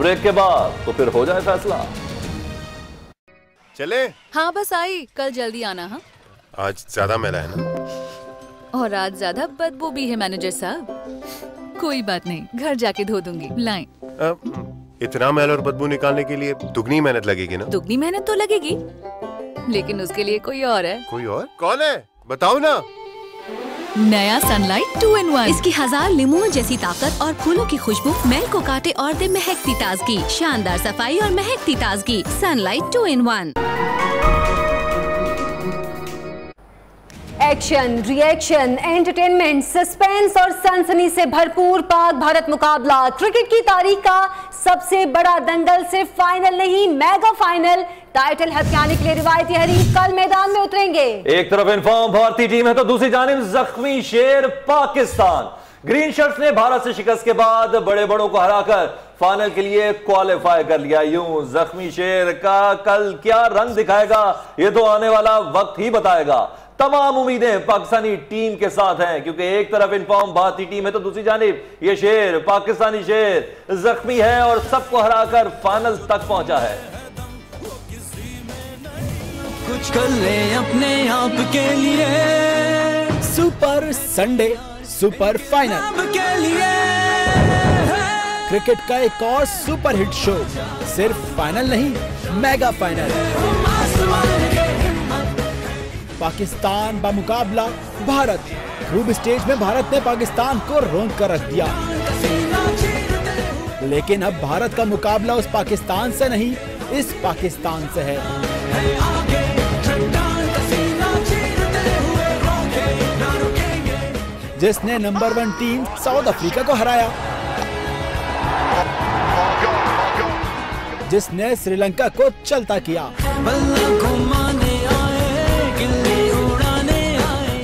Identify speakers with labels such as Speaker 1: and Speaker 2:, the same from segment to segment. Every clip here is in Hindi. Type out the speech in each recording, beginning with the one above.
Speaker 1: ब्रेक के बाद तो फिर हो जाए फैसला।
Speaker 2: चले?
Speaker 3: हाँ बस आई, कल जल्दी आना। हाँ
Speaker 2: आज ज्यादा मैला है ना,
Speaker 3: और आज ज्यादा बदबू भी है मैनेजर साहब। कोई बात नहीं, घर जाके धो दूंगी। लाएं।
Speaker 2: इतना मैल और बदबू निकालने के लिए दुगनी मेहनत लगेगी ना?
Speaker 3: दुगनी मेहनत तो लगेगी, लेकिन उसके लिए कोई और है।
Speaker 2: कोई और? कौन है बताओ ना।
Speaker 3: नया सनलाइट 2 in 1।
Speaker 4: इसकी 1000 लीमू जैसी ताकत और फूलों की खुशबू मैल को काटे और दे महकती ताजगी, शानदार सफाई और महकती ताजगी। Sunlight 2 in 1।
Speaker 5: Action, reaction, entertainment, suspense और सनसनी से भरपूर पाक भारत मुकाबला। क्रिकेट की तारीख का सबसे बड़ा दंगल सिर्फ फाइनल नहीं, मेगा फाइनल। टाइटल हथियाने के लिए रिवायती हरीफ कल मैदान में उतरेंगे।
Speaker 1: एक तरफ इनफॉर्म भारतीय टीम है तो दूसरी जानिब जख्मी शेर पाकिस्तान। ग्रीन शर्ट्स ने भारत से शिकस्त के बाद बड़े बड़ों को हराकर फाइनल के लिए क्वालिफाई कर लिया। यूं जख्मी शेर का कल क्या रंग दिखाएगा ये तो आने वाला वक्त ही बताएगा। तमाम उम्मीदें पाकिस्तानी टीम के साथ हैं, क्योंकि एक तरफ इनफॉर्म भारतीय टीम है तो दूसरी जानिब ये शेर, पाकिस्तानी शेर जख्मी है और सबको हराकर फाइनल तक पहुंचा है।
Speaker 6: कुछ कर ले अपने आप के लिए,
Speaker 7: सुपर संडे सुपर फाइनल
Speaker 6: के लिए।
Speaker 7: क्रिकेट का एक और सुपर हिट शो, सिर्फ फाइनल नहीं, मेगा फाइनल। पाकिस्तान बामुकाबला भारत। ग्रुप स्टेज में भारत ने पाकिस्तान को रोंक कर रख दिया, लेकिन अब भारत का मुकाबला उस पाकिस्तान से नहीं, इस पाकिस्तान से है जिसने नंबर 1 टीम साउथ अफ्रीका को हराया, जिसने श्रीलंका को चलता किया,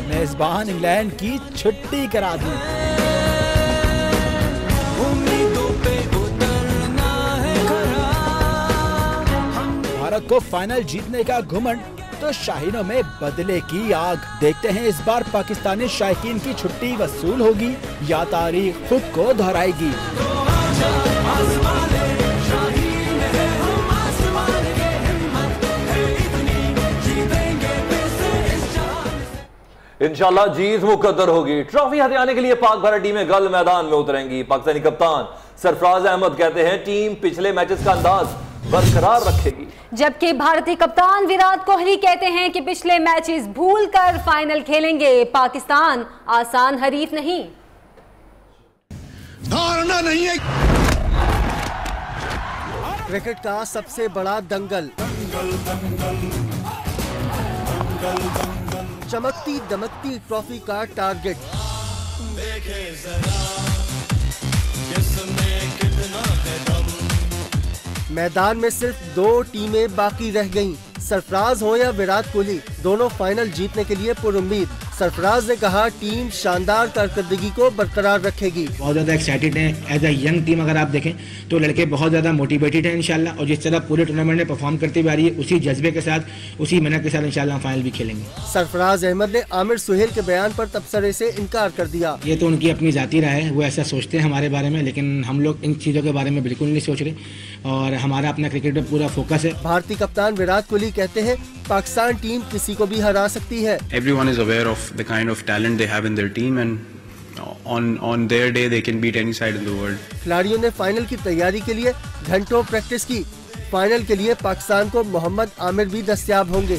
Speaker 7: मेजबान इंग्लैंड की छुट्टी करा दी। भारत को फाइनल जीतने का घुमंड तो शाहीनों में बदले की आग। देखते हैं इस बार पाकिस्तानी शायकीन की छुट्टी वसूल होगी या तारीख खुद को दोहराएगी।
Speaker 1: इंशाल्लाह जीत मुकद्दर होगी। ट्रॉफी हथियाने के लिए पाक भारत टीमें कल मैदान में उतरेंगी। पाकिस्तानी कप्तान सरफराज अहमद कहते हैं टीम पिछले मैचेस का अंदाज बरकरार रखेगी,
Speaker 5: जबकि भारतीय कप्तान विराट कोहली कहते हैं कि पिछले मैचेस भूलकर फाइनल खेलेंगे। पाकिस्तान आसान हरीफ नहीं।
Speaker 8: धारणा नहीं है।
Speaker 9: क्रिकेट का सबसे बड़ा दंगल, चमकती दमकती ट्रॉफी का टारगेट। देखे जरा किसमें कितना है दम। मैदान में सिर्फ 2 टीमें बाकी रह गईं। सरफराज हो या विराट कोहली, दोनों फाइनल जीतने के लिए पुरुम्मीद। सरफराज ने कहा टीम शानदार कारकर्दगी को बरकरार रखेगी।
Speaker 10: बहुत ज़्यादा एक्साइटेड हैं। एज अ यंग टीम अगर आप देखें तो लड़के बहुत ज़्यादा मोटिवेटेड हैं इंशाल्लाह, और जिस तरह पूरे टूर्नामेंट में परफॉर्म करते हुए आ रही है उसी जज्बे के साथ, उसी मेहनत के साथ इंशाल्लाह फाइनल भी खेलेंगे।
Speaker 9: सरफराज अहमद ने आमिर सुहेल के बयान पर तबसरे से इनकार कर दिया।
Speaker 10: ये तो उनकी अपनी जाती राय है, वो ऐसा सोचते हैं हमारे बारे में, लेकिन हम लोग इन चीज़ों के बारे में बिल्कुल नहीं सोच रहे और हमारा अपना क्रिकेट में पूरा फोकस है।
Speaker 9: भारतीय कप्तान विराट कोहली कहते हैं पाकिस्तान टीम किसी को भी हरा सकती है।
Speaker 11: Everyone is aware of the kind of talent they have in their team and on their day they can beat any side in the world.
Speaker 9: खिलाड़ियों ने फाइनल की तैयारी के लिए घंटों प्रैक्टिस की। फाइनल के लिए पाकिस्तान को मोहम्मद आमिर भी दस्तयाब होंगे।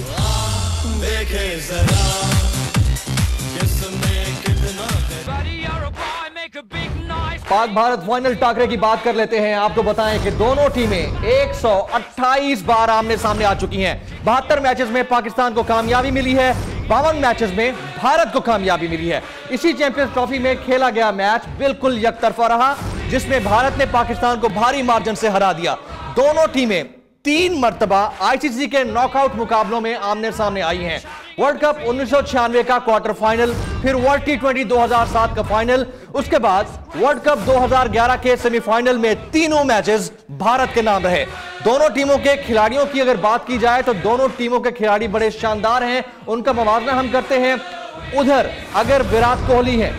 Speaker 12: पाक भारत फाइनल टाकरे की बात कर लेते हैं। आपको बताएं कि दोनों टीमें 128 बार आमने सामने आ चुकी हैं। 72 मैचेस में पाकिस्तान को कामयाबी मिली है, 52 मैचेस में भारत को कामयाबी मिली है। इसी चैंपियंस ट्रॉफी में खेला गया मैच बिल्कुल यकतरफा रहा, जिसमें भारत ने पाकिस्तान को भारी मार्जिन से हरा दिया। दोनों टीमें 3 मरतबा आईसीसी के नॉकआउट मुकाबलों में आमने सामने आई हैं। वर्ल्ड कप 1996 का क्वार्टर फाइनल, फिर वर्ल्ड T20 2007 का फाइनल, उसके बाद वर्ल्ड कप 2011 के सेमीफाइनल में तीनों मैचेस भारत के नाम रहे। दोनों टीमों के खिलाड़ियों की अगर बात की जाए तो दोनों टीमों के खिलाड़ी बड़े शानदार हैं, उनका मुवाजना हम करते हैं। उधर अगर विराट कोहली है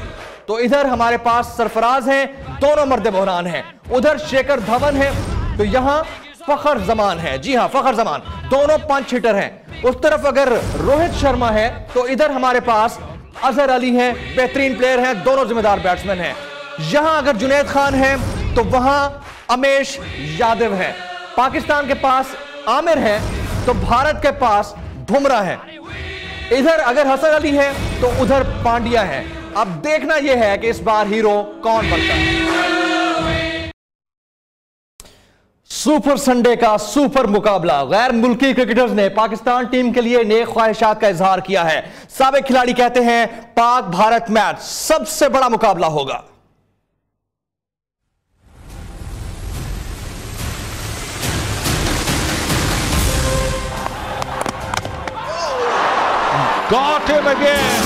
Speaker 12: तो इधर हमारे पास सरफराज हैं, दोनों मर्द बहरान हैं। उधर शेखर धवन है, तो यहां फखर जमान है। जी हां, फखर जमान, दोनों पंच हिटर हैं। उस तरफ अगर रोहित शर्मा है तो इधर हमारे पास अजहर अली हैं, बेहतरीन प्लेयर हैं, दोनों जिम्मेदार बैट्समैन हैं। यहां अगर जुनैद खान है तो वहां अमेश यादव है। पाकिस्तान के पास आमिर है तो भारत के पास बुमराह है। इधर अगर हसन अली है तो उधर पांड्या है। अब देखना यह है कि इस बार हीरो कौन बनता है। सुपर संडे का सुपर मुकाबला। गैर मुल्की क्रिकेटर्स ने पाकिस्तान टीम के लिए नेक ख्वाहिशात का इजहार किया है। साबिक खिलाड़ी कहते हैं पाक भारत मैच सबसे बड़ा मुकाबला होगा।
Speaker 8: Got him again.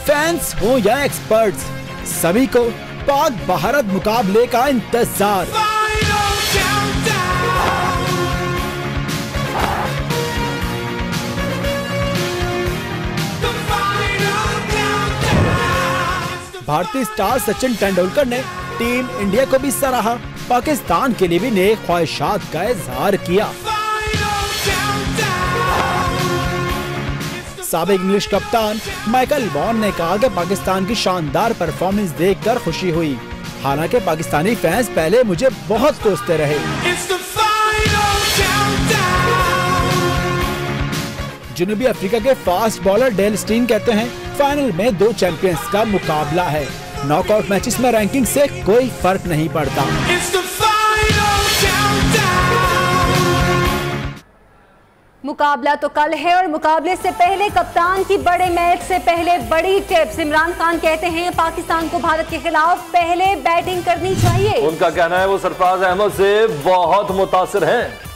Speaker 7: फैंस हो या एक्सपर्ट्स, सभी को पाक भारत मुकाबले का इंतजार। भारतीय स्टार सचिन तेंदुलकर ने टीम इंडिया को भी सराहा, पाकिस्तान के लिए भी नेक ख्वाहिशात का इजहार किया। साबिक इंग्लिश कप्तान माइकल वॉन ने कहा कि पाकिस्तान की शानदार परफॉर्मेंस देखकर खुशी हुई। हालांकि पाकिस्तानी फैंस पहले मुझे बहुत कोसते रहे। जनूबी अफ्रीका के फास्ट बॉलर डेल स्टीन कहते हैं फाइनल में 2 चैंपियंस का मुकाबला है। नॉकआउट मैचेस में रैंकिंग से कोई फर्क नहीं पड़ता।
Speaker 5: मुकाबला तो कल है और मुकाबले से पहले कप्तान की बड़े मैच से पहले बड़ी टिप्स। इमरान खान कहते हैं पाकिस्तान को भारत के खिलाफ पहले बैटिंग करनी चाहिए।
Speaker 1: उनका कहना है वो सरफराज अहमद से बहुत मुतासिर हैं।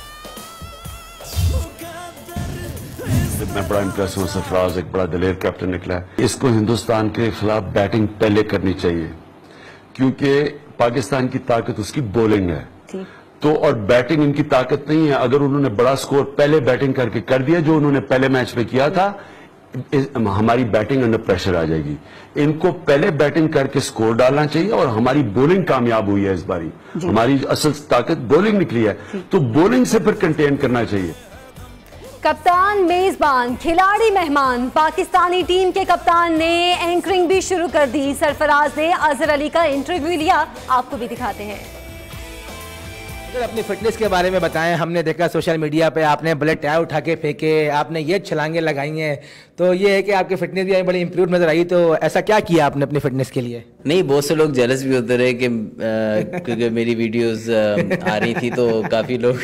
Speaker 13: मैं बड़ा इम्प्रेस हूँ, सरफराज एक बड़ा दलेर कैप्टन निकला है। इसको हिंदुस्तान के खिलाफ बैटिंग पहले करनी चाहिए क्योंकि पाकिस्तान की ताकत उसकी बॉलिंग है तो, और बैटिंग इनकी ताकत नहीं है। अगर उन्होंने बड़ा स्कोर पहले बैटिंग करके कर दिया जो उन्होंने पहले मैच में किया था, हमारी बैटिंग अंडर प्रेशर आ जाएगी। इनको पहले बैटिंग करके स्कोर डालना चाहिए और हमारी बॉलिंग कामयाब हुई है इस बारी। हमारी असल ताकत बॉलिंग निकली है तो बॉलिंग से फिर कंटेन करना चाहिए।
Speaker 5: कप्तान मेजबान, खिलाड़ी मेहमान। पाकिस्तानी टीम के कप्तान ने एंकरिंग भी शुरू कर दी। सरफराज ने अजहर अली का इंटरव्यू लिया, आपको भी दिखाते हैं।
Speaker 10: अपनी फिटनेस के बारे में बताएं। हमने देखा सोशल मीडिया पे आपने बड़े टायर उठा के फेंके, आपने ये छलांगे लगाई हैं, तो ये है कि आपकी फिटनेस भी बड़ी इंप्रूव नजर आई। तो ऐसा क्या किया आपने अपनी फिटनेस के लिए?
Speaker 14: नहीं, बहुत से लोग जेलस भी होते रहे कि क्योंकि मेरी वीडियोस आ रही थी तो काफी लोग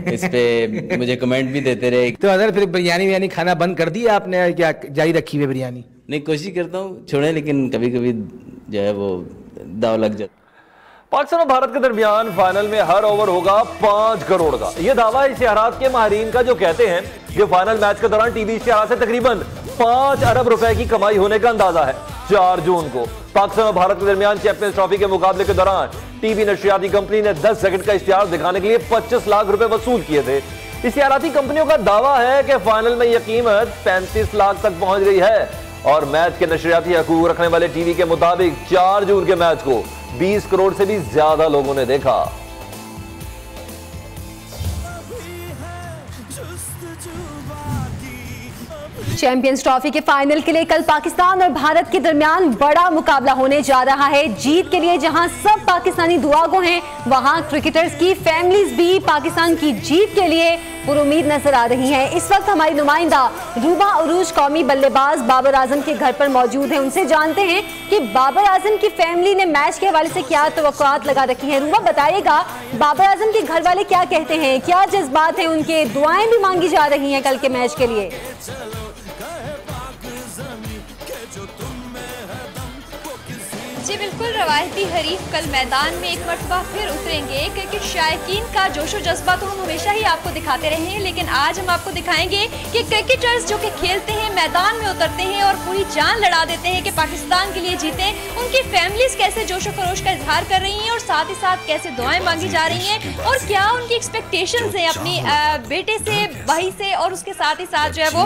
Speaker 14: इस पे मुझे कमेंट भी देते रहे।
Speaker 10: तो अगर फिर बिरयानी खाना बंद कर दिया आपने, क्या जारी रखी हुई बिरयानी?
Speaker 14: नहीं, कोशिश करता हूँ छोड़े, लेकिन कभी कभी जो है वो दाव लग जाता।
Speaker 1: पाकिस्तान और भारत के दरमियान फाइनल में हर ओवर होगा 5 करोड़ का। यह दावा इश्तिहारात के माहिरीन का जो कहते हैं कि फाइनल मैच के दौरान टीवी इश्तिहारात से तकरीबन 5 अरब रुपए की कमाई होने का अंदाजा है। 4 जून को पाकिस्तान और भारत के दरमियान चैंपियंस ट्रॉफी के मुकाबले के दौरान टीवी नशरियाती कंपनी ने 10 सेकंड का इश्तिहार दिखाने के लिए 25 लाख रुपए वसूल किए थे। इश्तिहाराती कंपनियों का दावा है कि फाइनल में यह कीमत 35 लाख तक पहुंच गई है और मैच के नशरियाती हकूक रखने वाले टीवी के मुताबिक 4 जून के मैच को 20 करोड़ से भी ज्यादा लोगों ने देखा।
Speaker 5: चैंपियंस ट्रॉफी के फाइनल के लिए कल पाकिस्तान और भारत के दरमियान बड़ा मुकाबला होने जा रहा है। जीत के लिए जहां सब पाकिस्तानी दुआगो हैं, वहां क्रिकेटर्स की फैमिलीज भी पाकिस्तान की जीत के लिए पुरुमीद नजर आ रही हैं। इस वक्त हमारी नुमाइंदा रूबा अरूज कौमी बल्लेबाज बाबर आजम के घर पर मौजूद है। उनसे जानते हैं कि बाबर आजम की फैमिली ने मैच के हवाले से क्या तवक्कुआत लगा रखी है। रूबा, बताइएगा बाबर आजम के घर वाले क्या कहते हैं, क्या जज्बात हैं उनके, दुआएं भी मांगी जा रही हैं कल के मैच के लिए?
Speaker 15: जी जी बिल्कुल, रवायती हरीफ कल मैदान में एक मरतबा फिर उतरेंगे। क्रिकेट शायकीन का जोशो जज्बा तो हम हमेशा ही आपको दिखाते रहे हैं, लेकिन आज हम आपको दिखाएंगे कि क्रिकेटर्स जो कि खेलते हैं, मैदान में उतरते हैं और पूरी जान लड़ा देते हैं कि पाकिस्तान के लिए जीते, उनकी फैमिलीज कैसे जोशो खरोश का इजहार कर रही हैं और साथ ही साथ कैसे दुआएं मांगी जा रही हैं और क्या उनकी एक्सपेक्टेशंस हैं अपनी बेटे से, भाई से और उसके साथ ही साथ जो है वो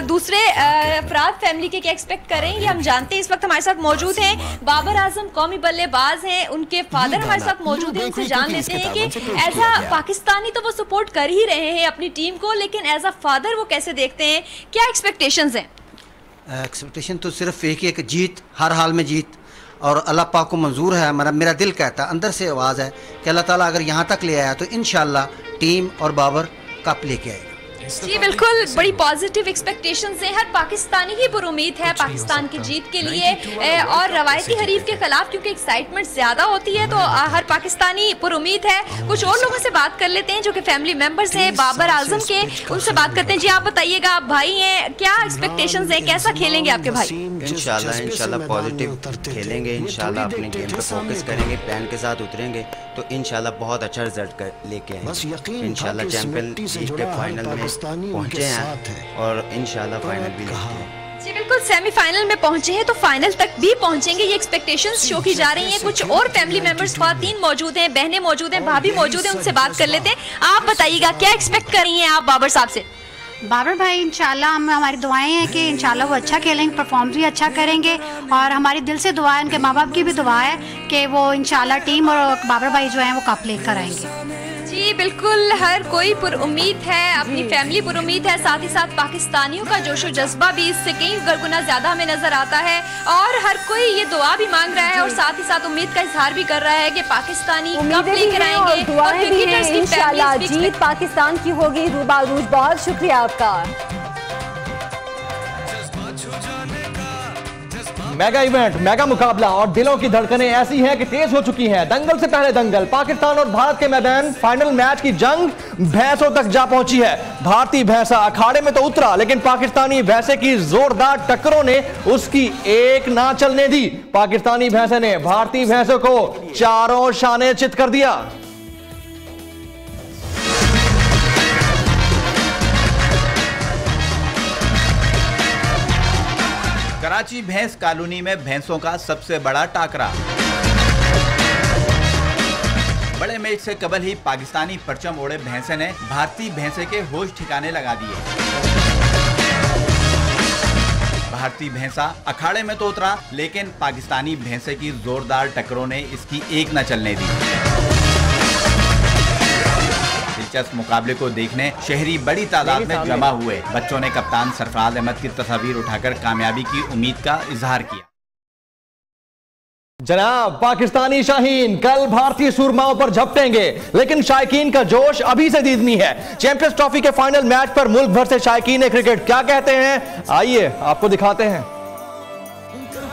Speaker 15: दूसरे अफराद फैमिली के क्या एक्सपेक्ट करें, ये हम जानते हैं। इस वक्त हमारे साथ मौजूद हैं बाबर आजम, कौमी बल्लेबाज हैं, उनके फादर हमारे साथ मौजूद हैं। उनसे जान लेते हैं कि एज अ पाकिस्तानी तो वो सपोर्ट कर ही रहे हैं अपनी टीम को, लेकिन एज अ फादर वो कैसे देखते हैं, क्या एक्सपेक्टेशंस हैं?
Speaker 16: एक्सपेक्टेशन तो सिर्फ एक ही है कि जीत, हर हाल में जीत, और अल्लाह पाक को मंजूर है। मेरा दिल कहता है, अंदर से आवाज़ है कि अल्लाह ताला अगर यहाँ तक ले आया तो इंशाल्लाह टीम और बाबर कप लेके आएगा।
Speaker 15: जी बिल्कुल, बड़ी पॉजिटिव एक्सपेक्टेशंस हैं। हर पाकिस्तानी ही पुरुमीद है पाकिस्तान की जीत के लिए और रवायती हरीफ के खिलाफ क्योंकि एक्साइटमेंट ज्यादा होती है तो हर पाकिस्तानी पुरुमीद है। कुछ और लोगों से बात कर लेते हैं जो कि फैमिली मेंबर्स हैं बाबर आजम के, उनसे बात करते हैं। जी आप बताइएगा, आप भाई हैं, क्या एक्सपेक्टेशंस हैं, कैसा खेलेंगे आपके भाई?
Speaker 17: इंशाल्लाह पॉजिटिव खेलेंगे, इंशाल्लाह अपने गेम पे फोकस करेंगे, प्लान के साथ उतरेंगे तो इंशाल्लाह बहुत अच्छा रिजल्ट लेके आएंगे। इंशाल्लाह चैंपियन लीग के फाइनल में पहुंचे हैं और इंशाल्लाह फाइनल भी लेंगे।
Speaker 15: जी बिल्कुल, सेमीफाइनल में पहुंचे हैं तो फाइनल तक भी पहुंचेंगे, ये एक्सपेक्टेशंस शो की जा रही हैं। कुछ और फैमिली मेंबर्स, ख्वातीन मौजूद हैं, बहनें मौजूद हैं, भाभी मौजूद हैं, उनसे बात कर लेते हैं। आप बताइएगा क्या एक्सपेक्ट कर रही हैं आप बाबर साहब से?
Speaker 18: बाबर भाई इंशाल्लाह हमारी दुआएं हैं कि इंशाल्लाह वो अच्छा खेलेंगे, परफॉर्म भी अच्छा करेंगे और हमारी दिल से दुआ है, उनके माँ बाप की भी दुआ है कि वो इंशाल्लाह टीम और बाबर भाई जो हैं वो कप लेकर आएंगे।
Speaker 15: जी बिल्कुल, हर कोई पुरुमीद है, अपनी फैमिली पुरुमीद है, साथ ही साथ पाकिस्तानियों का जोशो जज्बा भी इससे कई गुना ज्यादा हमें नजर आता है और हर कोई ये दुआ भी मांग रहा है और साथ ही साथ उम्मीद का इजहार भी कर रहा है कि पाकिस्तानी कप लेकर आएंगे और क्रिकेटर्स की
Speaker 5: इंशाल्लाह जीत पाकिस्तान की होगी। रूबा अरूज, बहुत शुक्रिया आपका।
Speaker 12: मेगा इवेंट, मेगा मुकाबला और दिलों की धड़कनें ऐसी हैं कि तेज हो चुकी हैं। दंगल से पहले दंगल, पाकिस्तान और भारत के मैदान, फाइनल मैच की जंग भैंसों तक जा पहुंची है। भारतीय भैंसा अखाड़े में तो उतरा लेकिन पाकिस्तानी भैंसे की जोरदार टक्करों ने उसकी एक ना चलने दी। पाकिस्तानी भैंसे ने भारतीय भैंसों को चारों शाने चित कर दिया।
Speaker 19: कराची भैंस कॉलोनी में भैंसों का सबसे बड़ा टाकरा। बड़े मैच से कबल ही पाकिस्तानी परचम ओढ़े भैंसे ने भारतीय भैंसे के होश ठिकाने लगा दिए। भारतीय भैंसा अखाड़े में तो उतरा लेकिन पाकिस्तानी भैंसे की जोरदार टक्करों ने इसकी एक न चलने दी। दिलचस्प मुकाबले को देखने शहरी बड़ी तादाद में जमा हुए। बच्चों ने कप्तान सरफराज अहमद की तस्वीर उठाकर कामयाबी की उम्मीद का इजहार किया।
Speaker 12: जनाब, पाकिस्तानी शाहीन कल भारतीय सूरमाओं पर झपटेंगे लेकिन शायकीन का जोश अभी से दीदनी है। चैंपियंस ट्रॉफी के फाइनल मैच पर मुल्क भर से शायकीन क्रिकेट क्या कहते हैं, आइए आपको दिखाते हैं।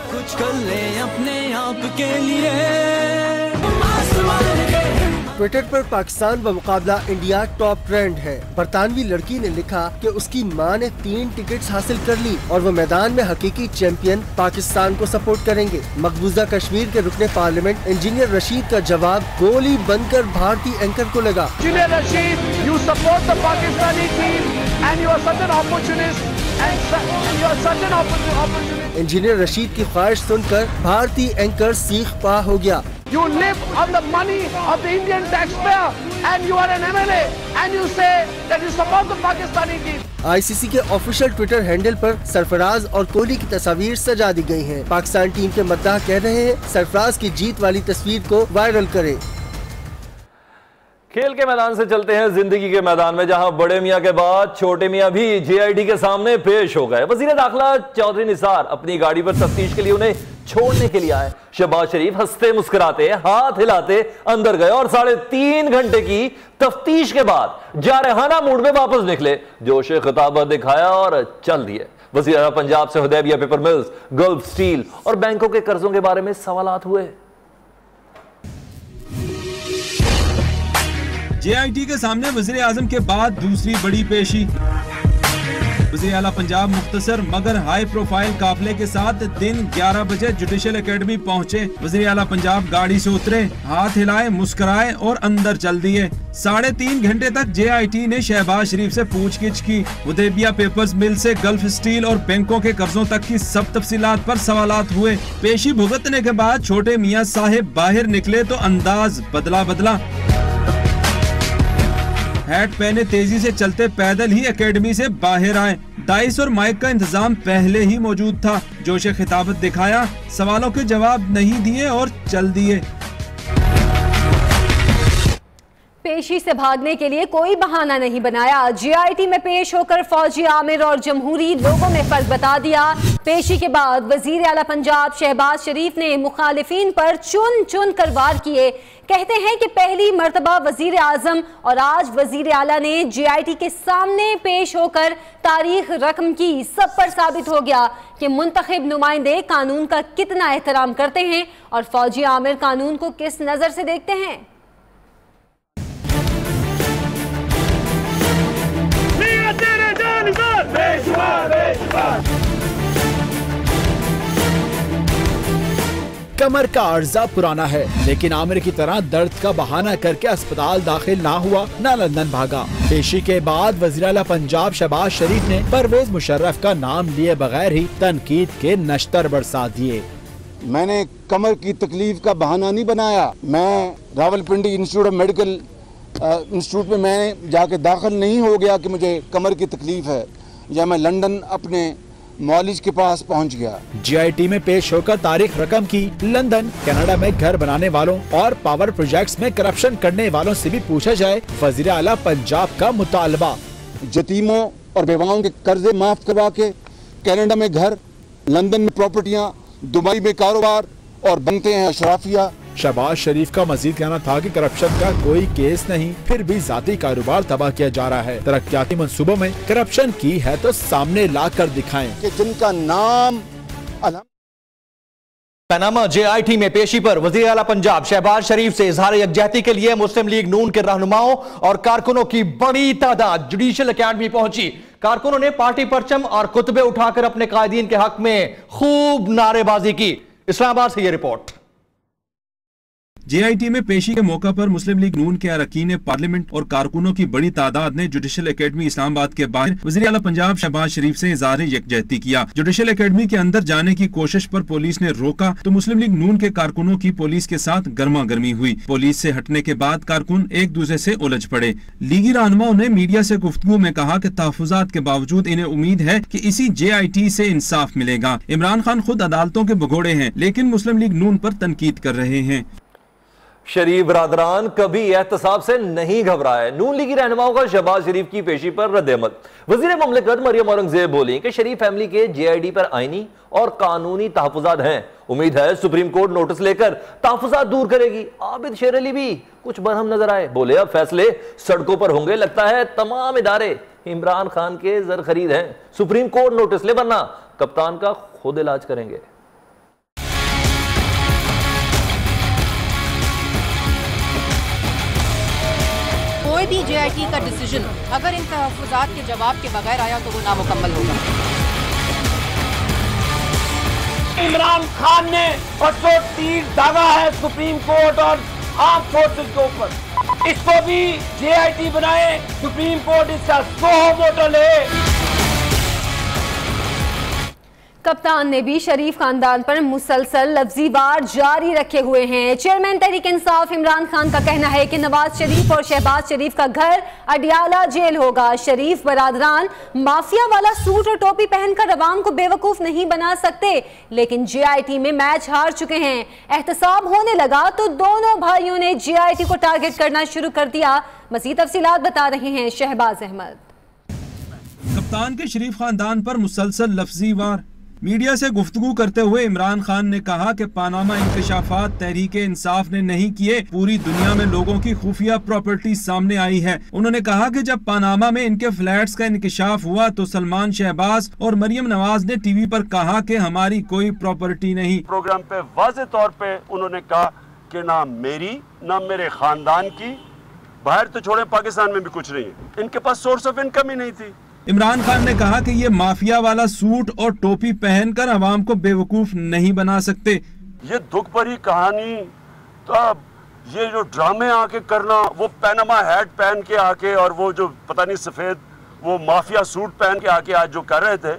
Speaker 6: कुछ कर ले अपने आप के लिए।
Speaker 9: ट्विटर पर पाकिस्तान व मुकाबला इंडिया टॉप ट्रेंड है। बरतानवी लड़की ने लिखा कि उसकी मां ने 3 टिकट्स हासिल कर ली और वो मैदान में हकीकी चैंपियन पाकिस्तान को सपोर्ट करेंगे। मकबूजा कश्मीर के रुकने पार्लियामेंट इंजीनियर रशीद का जवाब गोली बनकर भारतीय एंकर को लगा।
Speaker 8: Engineer Rashid, you support the Pakistani team and you are such an opportunist and you are such an opportunist.
Speaker 9: Engineer Rashid की ख्वाहिश सुनकर भारतीय एंकर सीख पा हो गया।
Speaker 8: You live on the money of the Indian taxpayer and you are an MLA and you say that you support the Pakistani team.
Speaker 9: ICC के ऑफिशियल ट्विटर हैंडल पर सरफराज और कोहली की तस्वीर सजा दी गई हैं। पाकिस्तान टीम के मद्दाह कह रहे हैं सरफराज की जीत वाली तस्वीर को वायरल करें।
Speaker 1: खेल के मैदान से चलते हैं जिंदगी के मैदान में, जहां बड़े मियां के बाद छोटे मियां भी JID के सामने पेश हो गए। वजीर दाखिला चौधरी निसार अपनी गाड़ी पर तफ्तीश के लिए उन्हें छोड़ने के लिए आए। शहबाज शरीफ हंसते मुस्कुराते हाथ हिलाते अंदर गए और 3.5 घंटे की तफ्तीश के बाद जारहाना मूड में वापस निकले। जोशे खिताबत दिखाया और चल दिए। वजीर पंजाब से Hudaibiya paper mills, gulf steel और बैंकों के कर्जों के बारे में सवालात हुए।
Speaker 20: JID के सामने वज़ीर आज़म के बाद दूसरी बड़ी पेशी। वज़ीर आला पंजाब मुख्तसर मगर हाई प्रोफाइल काफले के साथ दिन 11 बजे जुडिशल एकेडमी पहुँचे। वज़ीर आला पंजाब गाड़ी से उतरे, हाथ हिलाए, मुस्कुराए और अंदर चल दिए। 3.5 घंटे तक JIT ने शहबाज शरीफ से पूछगिछ की। हुदैबिया पेपर्स मिल से गल्फ स्टील और बैंकों के कर्जों तक की सब तफसीलात पर सवालात हुए। पेशी भुगतने के बाद छोटे मियां साहिब बाहर निकले तो अंदाज बदला। हैट पहने तेजी से चलते पैदल ही एकेडमी से बाहर आए। डाइस और माइक का इंतजाम पहले ही मौजूद था। जोश खिताबत दिखाया, सवालों के जवाब नहीं दिए और चल दिए।
Speaker 5: पेशी से भागने के लिए कोई बहाना नहीं बनाया। JIT में पेश होकर फौजी आमिर और जमहूरी लोगों ने फर्क बता दिया। पेशी के बाद वजीर आला पंजाब शहबाज शरीफ ने मुखालिफिन पर चुन चुन कर वार किए। कहते हैं कि पहली मर्तबा वजीर आजम और आज वजीर आला ने JIT के सामने पेश होकर तारीख रकम की। सब पर साबित हो गया कि मुंतखब नुमाइंदे कानून का कितना एहतराम करते हैं और फौजी आमिर कानून को किस नजर से देखते हैं।
Speaker 7: कमर का अर्जा पुराना है, लेकिन आमिर की तरह दर्द का बहाना करके अस्पताल दाखिल ना हुआ, ना लंदन भागा। पेशी के बाद वज़ीर आला पंजाब शहबाज शरीफ ने परवेज मुशर्रफ का नाम लिए बगैर ही तनकीद के नश्तर बरसा दिए।
Speaker 21: मैंने कमर की तकलीफ का बहाना नहीं बनाया। मैं Rawalpindi institute of medical institute में मैं जाके दाखिल नहीं हो गया कि मुझे कमर की तकलीफ है, या मैं लंदन अपने मौलिज के पास पहुंच गया।
Speaker 7: JIT में पेश होकर तारीख रकम की। लंदन कनाडा में घर बनाने वालों और पावर प्रोजेक्ट्स में करप्शन करने वालों से भी पूछा जाए वज़ीर आला पंजाब का मुतालबा।
Speaker 21: यतीमों और बेवाओं के कर्जे माफ करवा के कनाडा में घर, लंदन में प्रॉपर्टियां, दुबई में कारोबार और बनते हैं अशराफिया।
Speaker 7: शहबाज शरीफ का मजीद कहना था कि करप्शन का कोई केस नहीं, फिर भी जाती कारोबार तबाह किया जा रहा है। तरक्याती मंसूबों में करप्शन की है तो सामने ला कर दिखाएं
Speaker 21: कि जिनका नाम
Speaker 12: पनामा JIT में पेशी पर वज़ीर आला पंजाब शहबाज शरीफ से इजहार यकजहती के लिए मुस्लिम लीग नून के रहनुमाओं और कारकुनों की बड़ी तादाद जुडिशल एकेडमी पहुंची। कारकुनों ने पार्टी परचम और कुतबे उठाकर अपने कायदीन के हक में खूब नारेबाजी की। इस्लामाबाद से ये रिपोर्ट।
Speaker 20: JIT में पेशी के मौका पर मुस्लिम लीग नून के अरकान पार्लियामेंट और कारकुनों की बड़ी तादाद ने जुडिशल एकेडमी इस्लामाबाद के बाहर वज़ीर आला पंजाब शहबाज शरीफ से इज़हार यकजहती किया। जुडिशल एकेडमी के अंदर जाने की कोशिश पर पुलिस ने रोका तो मुस्लिम लीग नून के कारकुनों की पुलिस के साथ गर्मा गर्मी हुई। पुलिस से हटने के बाद कारकुन एक दूसरे से उलझ पड़े। लीगी रहनुमाओं ने मीडिया से गुफ्तगू में कहा कि तहफ़्फ़ुज़ात के बावजूद इन्हें उम्मीद है कि इसी JIT से इंसाफ मिलेगा। इमरान खान खुद अदालतों के भगोड़े हैं, लेकिन मुस्लिम लीग नून पर तनकीद कर रहे हैं।
Speaker 1: शरीफ बरादरान कभी एहतसाब से नहीं घबराए। नून लीगी रहनुमाओं का शहबाज शरीफ की पेशी पर रद्द-ए-अमल। वज़ीर ममलिकत मरियम औरंगजेब बोली कि शरीफ फैमिली के JIT पर आईनी और कानूनी तहफ़्फ़ुज़ात हैं। उम्मीद है सुप्रीम कोर्ट नोटिस लेकर तहफ़्फ़ुज़ात दूर करेगी। आबिद शेर अली भी कुछ बरहम नजर आए, बोले अब फैसले सड़कों पर होंगे। लगता है तमाम इदारे इमरान खान के जर खरीद हैं। सुप्रीम कोर्ट नोटिस ले, वरना कप्तान का खुद इलाज करेंगे।
Speaker 22: कोई भी JIT का डिसीजन अगर इन तहफ़्फ़ुज़ात के जवाब के बगैर आया तो वो नामुकम्मल होगा।
Speaker 8: इमरान खान ने परसों तीर दागा है सुप्रीम कोर्ट और आर्म फोर्सेस के ऊपर। इसको भी JIT बनाए, सुप्रीम कोर्ट इसका सोहो मोटो ले।
Speaker 5: कप्तान ने भी शरीफ खानदान पर मुसलसल लफ्जी वार जारी रखे हुए हैं। चेयरमैन तहरीक इंसाफ इमरान खान का कहना है कि नवाज शरीफ और शहबाज शरीफ का घर अडियाला जेल होगा। शरीफ बरादरान माफिया वाला सूट और टोपी पहनकर अवाम को बेवकूफ नहीं बना सकते, लेकिन JIT में मैच हार चुके हैं। एहतसाब होने लगा तो दोनों भाइयों ने JIT को टारगेट करना शुरू कर दिया। मज़ीद तफसीलात बता रहे हैं शहबाज अहमद।
Speaker 20: कप्तान के शरीफ खानदान पर मुसलसल लफ्जी वार। मीडिया से गुफ्तगू करते हुए इमरान खान ने कहा कि पानामा इंकशाफात तहरीक इंसाफ ने नहीं किए, पूरी दुनिया में लोगों की खुफिया प्रॉपर्टी सामने आई है। उन्होंने कहा कि जब पानामा में इनके फ्लैट्स का इंकशाफ हुआ तो सलमान शहबाज और मरियम नवाज ने टीवी पर कहा कि हमारी कोई प्रॉपर्टी नहीं।
Speaker 23: प्रोग्राम पे वाज़े तौर पे उन्होंने कहा कि ना मेरी ना मेरे खानदान की, बाहर तो छोड़े पाकिस्तान में भी कुछ नहीं है, इनके पास सोर्स ऑफ इनकम ही नहीं थी।
Speaker 20: इमरान खान ने कहा कि ये माफिया वाला सूट और टोपी पहनकर अवाम को बेवकूफ नहीं बना सकते।
Speaker 23: ये दुख भरी कहानी, तो ये जो ड्रामे आके करना, वो पैनामा हैट पहन के आके और वो जो पता नहीं सफेद वो माफिया सूट पहन के आके आज जो कर रहे थे,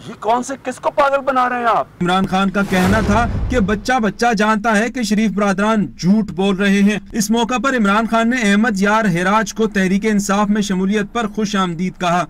Speaker 23: ये कौन से किसको पागल बना रहे हैं आप?
Speaker 20: इमरान खान का कहना था कि बच्चा बच्चा जानता है कि शरीफ बरादरान झूठ बोल रहे हैं। इस मौका पर इमरान खान ने अहमद यार हिराज को तहरीक इंसाफ में शमूलियत पर खुश आमदीद कहा।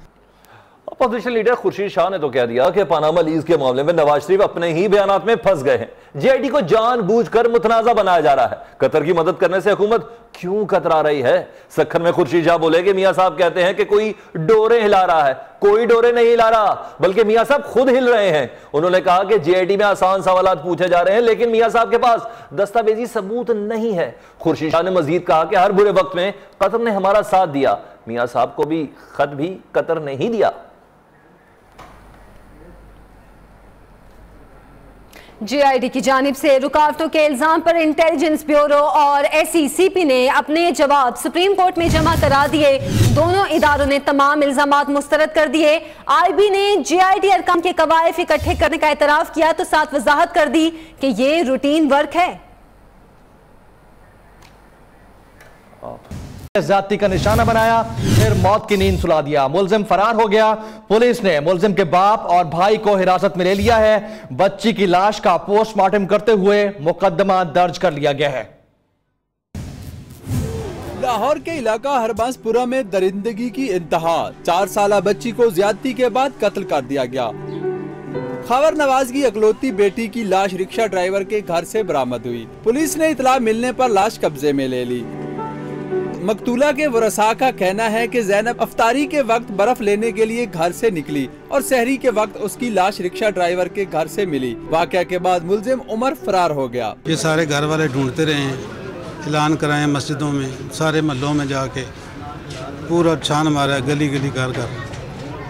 Speaker 1: अपोजिशन लीडर खुर्शीद शाह ने तो कह दिया कि पनामा लीज के मामले में नवाज शरीफ अपने ही बयानात में फंस गए हैं। जेआईटी को जानबूझकर मुतनाजा बनाया जा रहा है। कतर की मदद करने से हुकूमत क्यों कतरा रही है? सखन में खुर्शीद शाह बोले कि मियां साहब कहते हैं कि कोई डोरे हिला रहा है। कोई डोरे नहीं हिला रहा, बल्कि मियां साहब खुद हिल रहे हैं। उन्होंने कहा कि जेआईटी में आसान सवालात पूछे जा रहे हैं, लेकिन मियां साहब के पास दस्तावेजी सबूत नहीं है। खुर्शीद शाह ने मजीद कहा कि हर बुरे वक्त में कतर ने हमारा साथ दिया। मियां साहब को भी खत भी कतर ने ही दिया।
Speaker 5: जेआईटी की जानिब से रुकावटों के इल्जाम पर इंटेलिजेंस ब्यूरो और एसईसीपी ने अपने जवाब सुप्रीम कोर्ट में जमा करा दिए। दोनों इदारों ने तमाम इल्जामात मुस्तरद कर दिए। आईबी ने जेआईटी अरकान के कवायद इकट्ठे करने का एतराफ किया तो साथ वजाहत कर दी कि ये रूटीन वर्क है।
Speaker 12: ज्यादती का निशाना बनाया, फिर मौत की नींद सुला दिया। मुलजिम फरार हो गया। पुलिस ने मुलजिम के बाप और भाई को हिरासत में ले लिया है। बच्ची की लाश का पोस्टमार्टम करते हुए मुकदमा दर्ज कर लिया गया है।
Speaker 7: लाहौर के इलाका हरबांसपुरा में दरिंदगी की इंतहा। 4 साला बच्ची को ज्यादती के बाद कत्ल कर दिया गया। खबर नवाज की अकलौती बेटी की लाश रिक्शा ड्राइवर के घर से बरामद हुई। पुलिस ने इतला मिलने पर लाश कब्जे में ले ली। मकतूला के वरसा का कहना है कि ज़ैनब अफ्तारी के वक्त बर्फ लेने के लिए घर से निकली और सहरी के वक्त उसकी लाश रिक्शा ड्राइवर के घर से मिली। वाक़या के बाद मुलजिम उमर फरार हो गया।
Speaker 2: ये सारे घर वाले ढूंढते रहे हैं, ऐलान कराए मस्जिदों में, सारे महलों में जाके पूरा छान मारा, गली गली घर घर,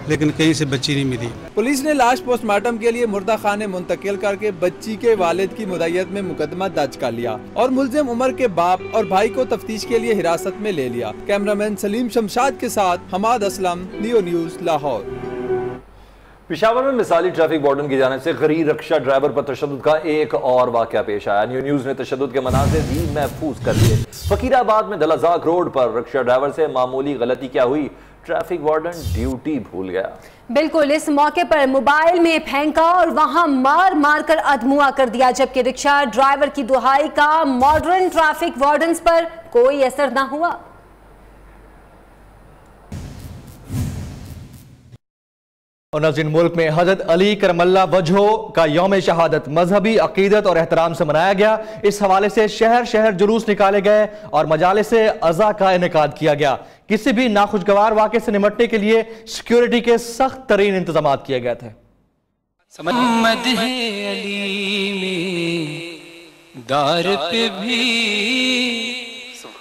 Speaker 2: लेकिन कहीं से बच्ची नहीं मिली।
Speaker 7: पुलिस ने लाश पोस्टमार्टम के लिए मुर्दा खाने मुंतकिल करके बच्ची के वालिद की मुदायत में मुकदमा दर्ज कर लिया और मुलजिम उमर के बाप और भाई को तफ्तीश के लिए हिरासत में ले लिया। कैमरामैन सलीम शमशाद के साथ हमाद असलम, लियो न्यूज, लाहौर।
Speaker 1: पेशावर में मिसाली ट्रैफिक वार्डन की जानिब से गरीब रिक्शा ड्राइवर पर तशद्दुद का एक और वाकया पेश आया। न्यूज़ ने तशद्दुद के मनाज़िर भी महफूज कर दिए। फकीराबाद में दलाजाक रोड पर रिक्शा ड्राइवर से मामूली गलती क्या हुई, ट्रैफिक वार्डन ड्यूटी भूल गया।
Speaker 5: बिल्कुल, इस मौके पर मोबाइल में फेंका और वहां मार मार कर अधमुआ कर दिया, जबकि रिक्शा ड्राइवर की दुहाई का मॉडर्न ट्रैफिक वार्डन्स पर कोई असर न हुआ।
Speaker 12: और नाज़रीन, मुल्क में हज़रत अली करमल्ला वजहो का यौम शहादत मजहबी अकीदत और एहतराम से मनाया गया। इस हवाले से शहर शहर जुलूस निकाले गए और मजालिस अज़ा का इनेकाद किया गया। किसी भी नाखुशगवार वाक़े से निपटने के लिए सिक्योरिटी के सख्त तरीन इंतजाम किए गए थे।
Speaker 6: दार पे भी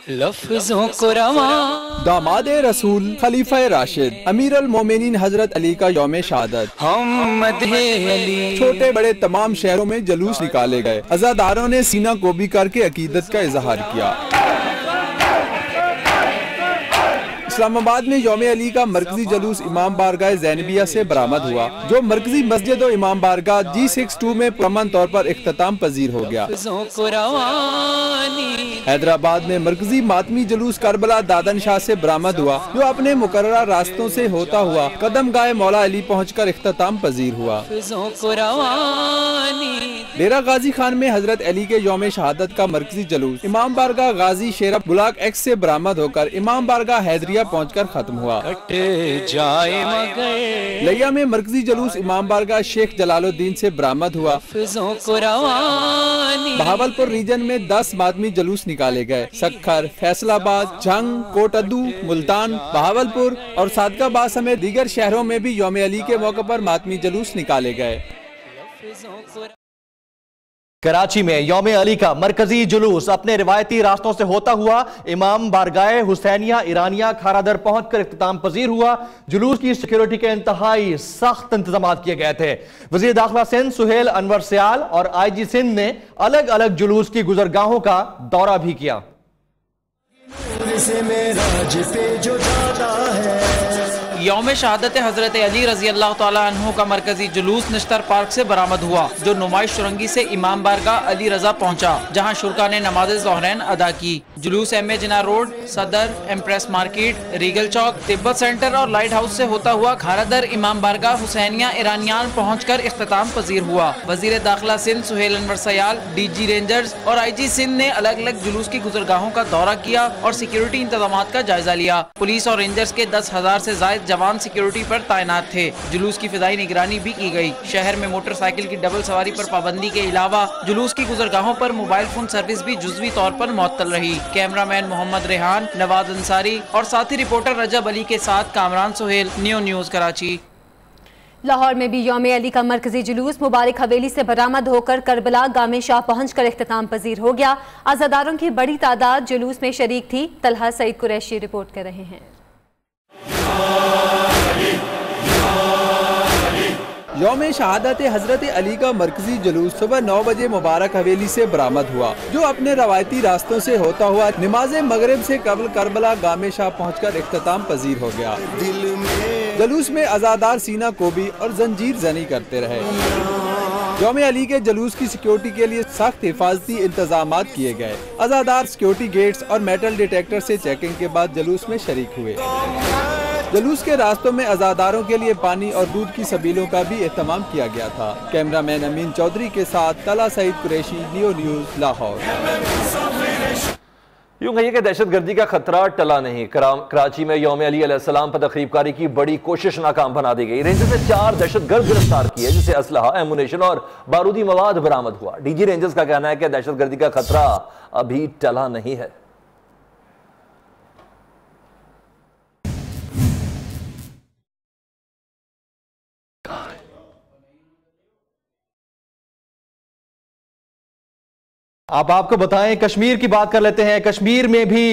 Speaker 6: लफ्जों को रवा।
Speaker 7: दामाद रसूल खलीफा राशिद अमीर अल मोमिनीन हजरत अली का यौम शहादत। छोटे बड़े तमाम शहरों में जुलूस निकाले गए। अज़ादारों ने सीना गोबी करके अकीदत का इजहार किया। इस्लामाबाद में यौम अली का मरकजी जुलूस इमाम बारगाह ज़ैनबिया से बरामद हुआ, जो मरकजी मस्जिद और इमाम बारगाह G62 में पुरअमन तौर पर इख्तिताम पजीर हो गया। हैदराबाद में मरकजी मातमी जुलूस करबला दादन शाह से बरामद हुआ, जो अपने मुकर्ररा रास्तों से होता हुआ कदम गाए मौला अली पहुँचकर इख्तिताम पजीर हुआ। डेरा गाजी खान में हजरत अली के यौम शहादत का मरकजी जुलूस इमाम बारगाह गाजी शेरा ब्लॉक X से बरामद होकर इमाम बारगाह हैदरिया पहुंचकर खत्म हुआ। लिया में मरकजी जुलूस इमाम बारगाह शेख जलालुद्दीन से बरामद हुआ। बहावलपुर रीजन में 10 मातमी जुलूस निकाले गए। सक्खर, फैसलाबाद, जंग, कोटअदू, मुल्तान, बहावलपुर और सादकाबाद समेत दीगर शहरों में भी यौम अली के मौके पर मातमी जुलूस निकाले गए।
Speaker 12: कराची में यौम अली का मरकजी जुलूस अपने रिवायती रास्तों से होता हुआ इमाम बारगाह हुसैनिया ईरानिया खारादर पहुंचकर इख्तिताम पजीर हुआ। जुलूस की सिक्योरिटी के इंतहाई सख्त इंतजाम किए गए थे। वजीर दाखिला सिंध सुहेल अनवर सियाल और IG सिंध ने अलग अलग जुलूस की गुजरगाहों का दौरा भी किया।
Speaker 3: यौम शहादत हजरत अली रजी अल्लाह तआला अन्हु का मरकजी जुलूस निश्तर पार्क से बरामद हुआ, जो नुमाइश सुरंगी से इमाम बारगाह अली रजा पहुंचा, जहां शुरका ने नमाज ज़ोहरैन अदा की। जुलूस एम ए जिना रोड, सदर, एम्प्रेस मार्केट, रीगल चौक, तिब्बत सेंटर और लाइट हाउस से होता हुआ खारादर इमाम बारगाह हुसैनिया ईरानियान पहुंचकर इख्तिताम पजीर हुआ। वजीर दाखिला सिंध सुहेल अनवर सयाल, DG रेंजर्स और IG सिंध ने अलग अलग जुलूस की गुजरगाहों का दौरा किया और सिक्योरिटी इंतजामात का जायजा लिया। पुलिस और रेंजर्स के 10,000 से ज्यादा जवान सिक्योरिटी पर तैनात थे। जुलूस की फिजाई निगरानी भी की गई। शहर में मोटरसाइकिल की डबल सवारी पर पाबंदी के अलावा जुलूस की गुजरगाहों पर मोबाइल फोन सर्विस भी जुज़वी तौर पर मुअत्तल रही। कैमरामैन मोहम्मद रेहान, नवाज अंसारी और साथी रिपोर्टर रजब अली के साथ कामरान सुहेल, न्यू न्यूज़ कराची।
Speaker 5: लाहौर में भी यौम अली का मरकजी जुलूस मुबारक हवेली से बरामद होकर करबला गामे शाह पहुंचकर इख्तिताम पजीर हो गया। आज़ादारों की बड़ी तादाद जुलूस में शरीक थी। तलहा सईद कुरैशी रिपोर्ट कर रहे हैं।
Speaker 4: यौम शहादत हजरत अली का मरकजी जुलूस सुबह 9 बजे मुबारक हवेली से बरामद हुआ, जो अपने रवायती रास्तों से होता हुआ नमाज मगरिब से कबल करबला गामे शाह पहुंचकर इख्तिताम पजीर हो गया। जुलूस में अज़ादार सीना कोबी और जंजीर जनी करते रहे। यौम अली के जुलूस की सिक्योरिटी के लिए सख्त हिफाजती इंतजाम किए गए। अज़ादार सिक्योरिटी गेट्स और मेटल डिटेक्टर से चेकिंग के बाद जुलूस में शरीक हुए। जुलूस के रास्तों में अज़ादारों के लिए पानी और दूध की सबीलों का भी एहतमाम किया गया था। कैमरामैन अमीन चौधरी के साथ तला सईद कुरैशी, न्यू न्यूज़, लाहौर।
Speaker 1: यूं कहिए कि दहशतगर्दी का खतरा टला नहीं। कराची में यौम अली अलैहिस्सलाम पर तकरीबकारी की बड़ी कोशिश नाकाम बना दी गई। रेंजर्स ने 4 दहशतगर्द गिरफ्तार किए, जिससे असलहा, एमुनेशन और बारूदी मवाद बरामद हुआ। DG रेंजर्स का कहना है कि दहशतगर्दी का खतरा अभी टला नहीं है।
Speaker 12: अब आपको बताएं, कश्मीर की बात कर लेते हैं। कश्मीर में भी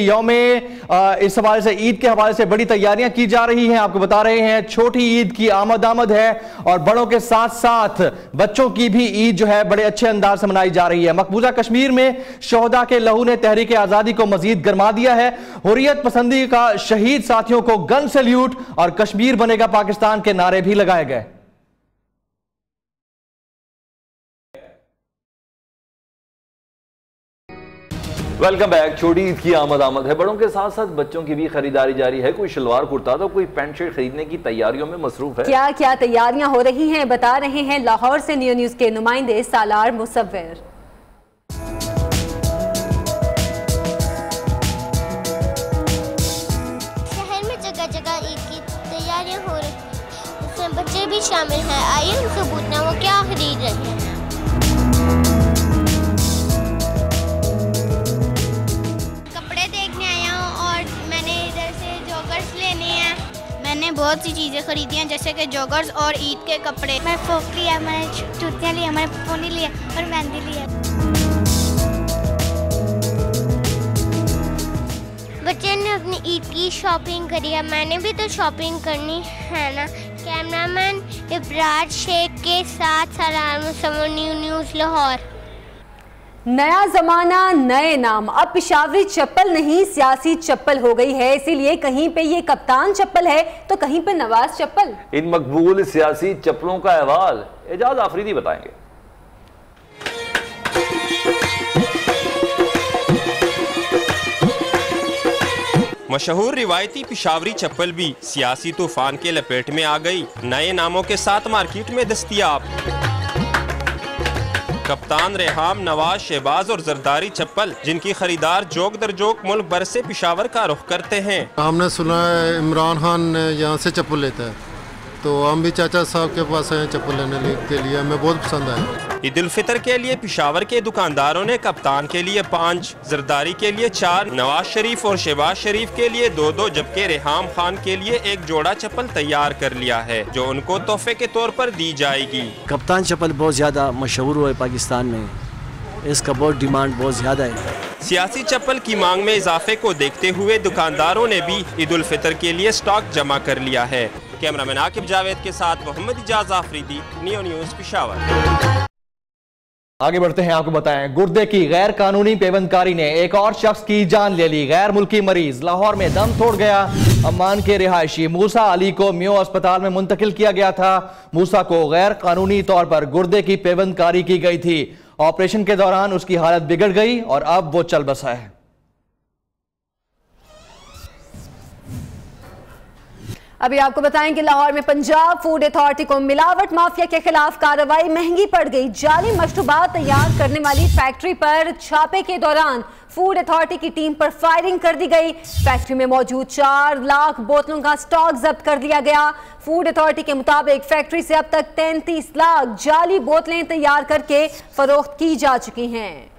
Speaker 12: इस हवाले से ईद के हवाले से बड़ी तैयारियां की जा रही हैं। आपको बता रहे हैं छोटी ईद की आमद है और बड़ों के साथ साथ बच्चों की भी ईद जो है बड़े अच्छे अंदाज से मनाई जा रही है। मकबूजा कश्मीर में शोहदा के लहू ने तहरीक आजादी को मजीद गरमा दिया है। हुर्रियत पसंदी का शहीद साथियों को गन सैल्यूट और कश्मीर बनेगा पाकिस्तान के नारे भी लगाए गए।
Speaker 1: Welcome back. छोटी ईद की आमद है। बड़ों के साथ साथ बच्चों की भी खरीदारी जारी है। कोई शलवार कुर्ता तो कोई पैंट शर्ट खरीदने की तैयारियों में मसरूफ है। क्या
Speaker 5: क्या तैयारियां हो रही हैं, बता रहे हैं लाहौर से न्यू न्यूज़ के नुमाइंदे सालार मुसव्विर।
Speaker 11: शहर में जगह जगह ईद की तैयारियां हो रही हैं, उसमें बच्चे भी शामिल हैं। आइए उनसे पूछते हैं वो क्या खरीद रहे हैं। मैंने बहुत सी चीज़ें खरीदी हैं, जैसे कि जॉगर्स और ईद के कपड़े। मैं फ्रॉक लिया, मैंने जूतियाँ लिया, मैंने पोनी लिया और मेहंदी लिया। बच्चे ने अपनी ईद की शॉपिंग करी है, मैंने भी तो शॉपिंग करनी है ना। कैमरामैन इब्रार शेख के साथ सलाम मुसव्विर, न्यू न्यूज़, लाहौर।
Speaker 5: नया जमाना, नए नाम। अब पिशावरी चप्पल नहीं, सियासी चप्पल हो गई है। इसीलिए कहीं पे ये कप्तान चप्पल है तो कहीं पे नवाज चप्पल।
Speaker 1: इन मकबूल सियासी चप्पलों का अहवाल एजाज आफरीदी बताएंगे।
Speaker 24: मशहूर रिवायती पिशावरी चप्पल भी सियासी तूफान के लपेट में आ गई। नए नामों के साथ मार्केट में दस्तयाब। कप्तान, रेहाम, नवाज, शहबाज और जरदारी चप्पल, जिनकी खरीदार जोक दर जोक मुल्क भर से पिशावर का रुख करते हैं।
Speaker 25: हमने सुना है इमरान खान यहाँ से चप्पल लेता है, तो हम भी चाचा साहब के पास आए चप्पल लेने के लिए। हमें बहुत पसंद आया।
Speaker 24: ईद उल फितर के लिए पिशावर के दुकानदारों ने कप्तान के लिए 5, जरदारी के लिए 4, नवाज शरीफ और शहबाज शरीफ के लिए 2-2, जबकि रेहाम खान के लिए एक जोड़ा चप्पल तैयार कर लिया है, जो उनको तोहफे के तौर पर दी जाएगी।
Speaker 26: कप्तान चप्पल बहुत ज्यादा मशहूर हुआ है पाकिस्तान में, इसका बहुत डिमांड बहुत ज्यादा है।
Speaker 24: सियासी चप्पल की मांग में इजाफे को देखते हुए दुकानदारों ने भी ईद उल फितर के लिए स्टॉक जमा कर लिया है। कैमरामैन आकिब जावेद के साथ मोहम्मद इजाज आफरीदी, न्यू न्यूज़, पेशावर।
Speaker 12: आगे बढ़ते हैं, आपको बताएं गुर्दे की गैर कानूनी पेवंदकारी ने एक और शख्स की जान ले ली। गैर मुल्की मरीज लाहौर में दम तोड़ गया। अम्मान के रिहायशी मूसा अली को मियो अस्पताल में मुंतकिल किया गया था। मूसा को गैर कानूनी तौर पर गुर्दे की पेवंदकारी की गई थी। ऑपरेशन के दौरान उसकी हालत बिगड़ गई और अब वो चल बसा है।
Speaker 5: अभी आपको बताएं कि लाहौर में पंजाब फूड अथॉरिटी को मिलावट माफिया के खिलाफ कार्रवाई महंगी पड़ गई। जाली मशरूबात तैयार करने वाली फैक्ट्री पर छापे के दौरान फूड अथॉरिटी की टीम पर फायरिंग कर दी गई। फैक्ट्री में मौजूद 4 लाख बोतलों का स्टॉक जब्त कर लिया गया। फूड अथॉरिटी के मुताबिक फैक्ट्री से अब तक 33 लाख जाली बोतलें तैयार करके फरोख्त की जा चुकी हैं।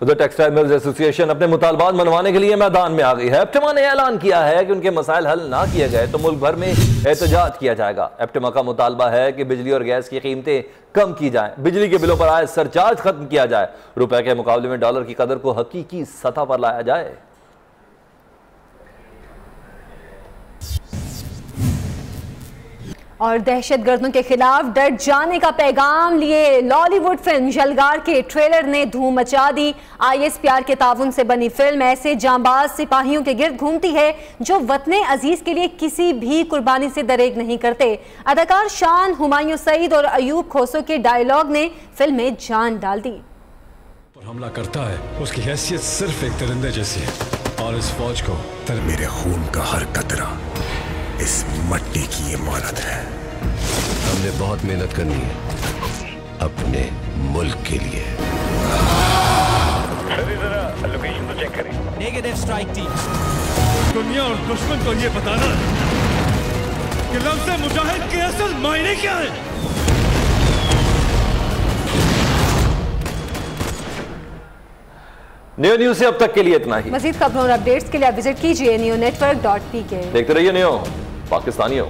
Speaker 1: उधर टेक्सटाइल मिल्स एसोसिएशन अपने मुतालबात मनवाने के लिए मैदान में आ गई है। एप्टिमा ने ऐलान किया है कि उनके मसाइल हल ना किए गए तो मुल्क भर में एहतजाज किया जाएगा। एप्टिमा का मुतालबा है कि बिजली और गैस की कीमतें कम की जाएं, बिजली के बिलों पर आए सरचार्ज खत्म किया जाए, रुपए के मुकाबले में डॉलर की कदर को हकीकी सतह पर लाया जाए।
Speaker 5: और दहशतगर्दों के खिलाफ डट जाने का पैगाम लिए लॉलीवुड फिल्म यलगार के ट्रेलर ने धूम मचा दी। ISPR के ताउन से बनी फिल्म ऐसे जांबाज सिपाहियों के गिर्द घूमती है जो वतने अजीज के लिए किसी भी कुर्बानी से दरेग नहीं करते। अदाकार शान, हुमायूं सईद और अयूब खोसो के डायलॉग ने फिल्म में जान डाल दी।
Speaker 10: हमला करता है उसकी हैसियत सिर्फ एक तिरंदे जैसी है और इस फौज को मेरे खून का हर कतरा इस मट्टी की इमारत है। हमने बहुत मेहनत करनी है अपने मुल्क के लिए। लोकेशन तो चेक करें। Negative strike team. दुनिया और दुश्मन को ये बताना कि लफ्ज़ मुजाहिद के असल मायने क्या है।
Speaker 1: नियो न्यूज से अब तक के लिए इतना ही।
Speaker 5: मज़ीद खबरों और अपडेट्स के लिए आप विजिट कीजिए neonetwork.pk।
Speaker 1: देखते रहिए नियो पाकिस्तानियों।